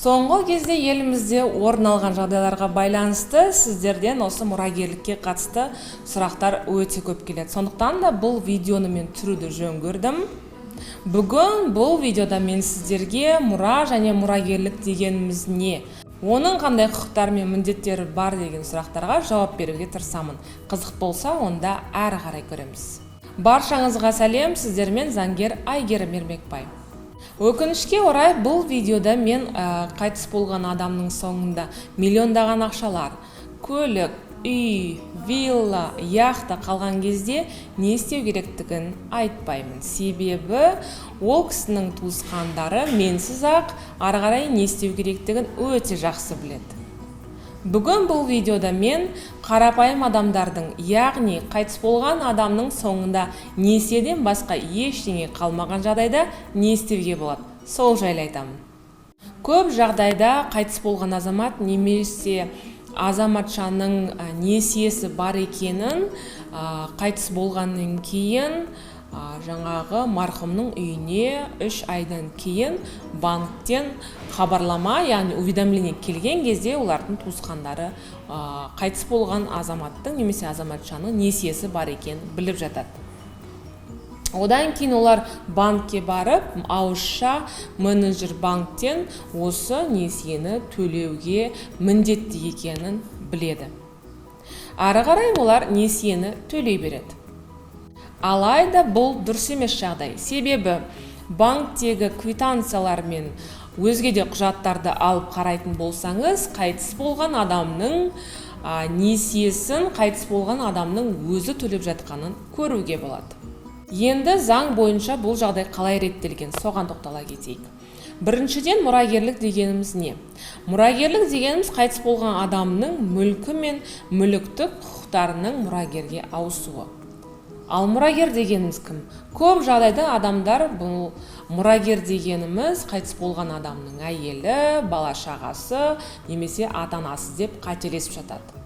Соңғы кезде елімізде орын алған жағдайларға байланысты сіздерден осы мұрагерлікке қатысты сұрақтар өте көп келеді. Сондықтан да бұл видеоны мен түсіруді жөн көрдім. Бүгін бұл видеода мен сіздерге мұра және мұрагерлік дегеніміз не? Оның қандай құқықтар мен міндеттері бар деген сұрақтарға жауап беруге тырысамын. Қызық болса, онда әрі қарай көреміз. Баршаңызға сәлем, сіздермен заңгер Айгерім Ермекбай. Өкінішке орай бұл видеода мен қайтыс болған адамның соңында миллиондаған ақшалар, көлік, үй, вилла, яхта қалған кезде не істеу керектігін айтпаймын. Себебі ол кісінің туысқандары менсіз ақ ары қарай не істеу керектігін өте жақсы біледі. Бүгін бұл видеода мен қарапайым адамдардың, яғни қайтыс болған адамның соңында несиеден басқа ештеңе қалмаған жағдайда не істеуге болады, сол жайлы айтамын. Көп жағдайда қайтыс болған азамат немесе азаматшаның несиесі бар екенін қайтыс болғаннан кейін жаңағы марқұмның үйіне 3 айдан кейін банктен хабарлама, яғни уведомление келген кезде олардың туысқандары қайтыс болған азаматтың немесе азаматшаның несиесі бар екенін біліп жатады. Одан кейін олар банкке барып, ауызша менеджер банктен осы несиені төлеуге міндетті екенін біледі. Ары қарай олар несиені төлей береді. Алайда бұл дұрыс емес жағдай. Себебі банктегі квитанциялар мен өзге де құжаттарды алып қарайтын болсаңыз, қайтыс болған адамның несиесін қайтыс болған адамның өзі төлеп жатқанын көруге болады. Енді заң бойынша бұл жағдай қалай реттелген, соған тоқтала кетейік. Біріншіден, мұрагерлік дегеніміз не? Мұрагерлік дегеніміз қайтыс болған адамның мүлкі мен мүліктік құқықтарының мұрагерге ауысуы. Ал мұрагер дегеніміз кім? Көп жағдайда адамдар бұл мұрагер дегеніміз қайтыс болған адамның әйелі, бала шағасы немесе ата-анасы деп қателесіп жатады.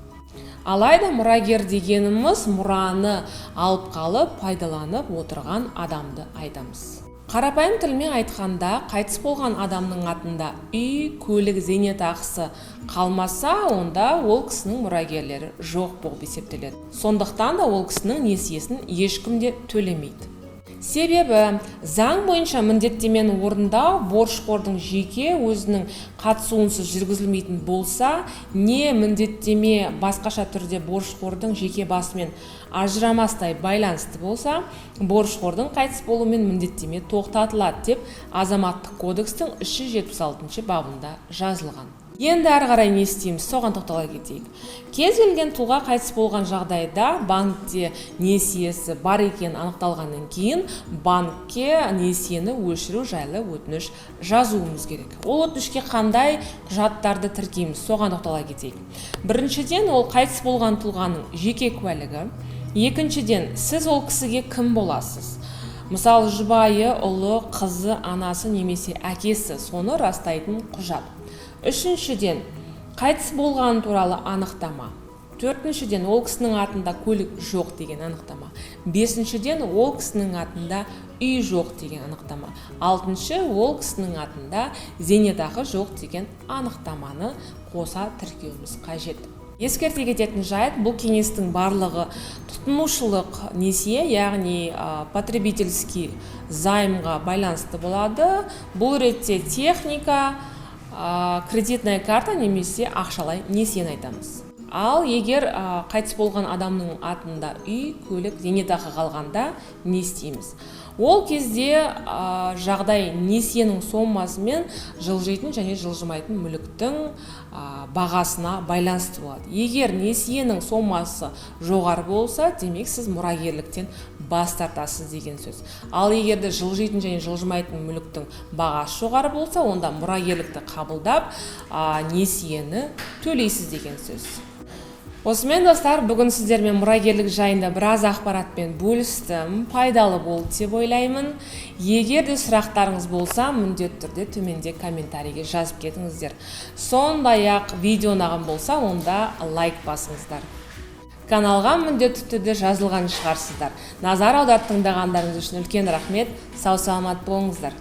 Алайда мұрагер дегеніміз мұраны алып қалып, пайдаланып отырған адамды айтамыз. Қарапайым тілмен айтқанда, қайтыс болған адамның атында үй, көлік, зейнетақысы қалмаса, онда ол кісінің мұрагерлері жоқ болып есептеледі. Сондықтан да ол кісінің несиесін ешкім де төлемейді. Себебі заң бойынша міндеттемені орындау борышқордың жеке өзінің қатысуынсыз жүргізілмейтін болса, не міндеттеме басқаша түрде борышқордың жеке басымен ажырамастай байланысты болса, борышқордың қайтыс болуымен міндеттеме тоқтатылады деп Азаматтық кодекстің 376 бабында жазылған. Енді әрі қарай не істейміз, соған тоқтала кетейік. Кез келген тұлға қайтыс болған жағдайда банкте несиесі бар екені анықталғаннан кейін банкке несиені өшіру жайлы өтініш жазуымыз керек. Ол өтінішке қандай құжаттарды тіркейміз, соған тоқтала кетейік. Біріншіден, ол қайтыс болған тұлғаның жеке куәлігі. Екіншіден, сіз ол кісіге кім боласыз? Мысалы, жұбайы, ұлы, қызы, анасы немесе әкесі, соны растайтын құжат. Үшіншіден, қайтыс болған туралы анықтама. Төртіншіден, ол кісінің атында көлік жоқ деген анықтама. Бесіншіден, ол кісінің атында үй жоқ деген анықтама. Алтыншы, ол кісінің атында зейнетақы жоқ деген анықтаманы қоса тіркеуіміз қажет. Ескерте кететін жайт, бұл кеңестің барлығы тұтынушылық несие, яғни потребительский займға байланысты болады. Бұл ретте техника, кредитная карта немесе ақшалай несиені айтамыз. Ал егер қайтыс болған адамның атында үй, көлік, зейнетақы қалғанда не істейміз? Ол кезде жағдай несиенің сомасымен жылжитын және жылжымайтын мүліктің бағасына байланысты болады. Егер несиенің сомасы жоғары болса, демек сіз мұрагерліктен бас тартасыз деген сөз. Ал егерде жылжитын және жылжымайтын мүліктің бағасы жоғары болса, онда мұрагерлікті қабылдап несиені төлейсіз деген сөз. Осымен достар, бүгін сіздермен мұрагерлік жайында біраз ақпаратпен бөлістім, пайдалы болды деп ойлаймын. Егер де сұрақтарыңыз болса, міндетті түрде төменде комментарийге жазып кетіңіздер. Сондай-ақ видео ұнаған болса, онда лайк басыңыздар. Каналға міндетті түрде жазылған шығарсыздар. Назар аударып тыңдағандарыңыз үшін үлкен рахмет. Сау саламат болыңыздар.